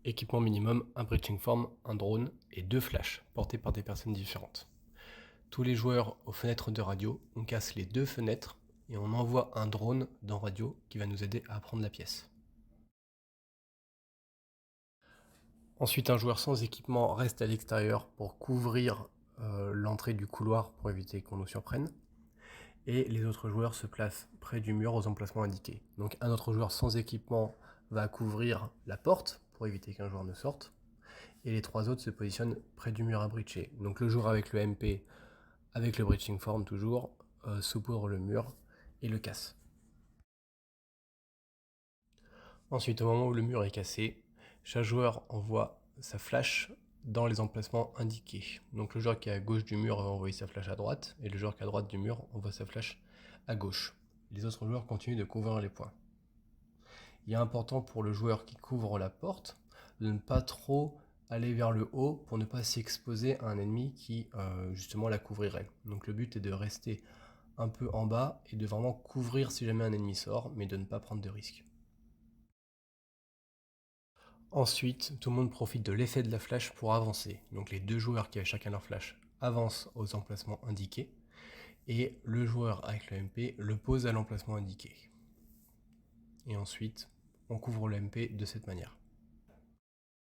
Équipement minimum, un breaching form, un drone et 2 flashs portés par des personnes différentes. Tous les joueurs aux fenêtres de radio, on casse les 2 fenêtres et on envoie un drone dans radio qui va nous aider à prendre la pièce. Ensuite, un joueur sans équipement reste à l'extérieur pour couvrir l'entrée du couloir pour éviter qu'on nous surprenne. Et les autres joueurs se placent près du mur aux emplacements indiqués. Donc un autre joueur sans équipement va couvrir la porte pour éviter qu'un joueur ne sorte. Et les 3 autres se positionnent près du mur à breacher. Donc le joueur avec le MP, avec le breaching form toujours, saupoudre le mur et le casse. Ensuite, au moment où le mur est cassé, chaque joueur envoie sa flash dans les emplacements indiqués. Donc le joueur qui est à gauche du mur va envoyer sa flash à droite, et le joueur qui est à droite du mur envoie sa flash à gauche. Les autres joueurs continuent de couvrir les points. Il est important pour le joueur qui couvre la porte de ne pas trop aller vers le haut pour ne pas s'exposer à un ennemi qui justement la couvrirait. Donc le but est de rester un peu en bas et de vraiment couvrir si jamais un ennemi sort, mais de ne pas prendre de risques. Ensuite, tout le monde profite de l'effet de la flash pour avancer. Donc les 2 joueurs qui avaient chacun leur flash avancent aux emplacements indiqués et le joueur avec le MP le pose à l'emplacement indiqué. Et ensuite, on couvre le MP de cette manière.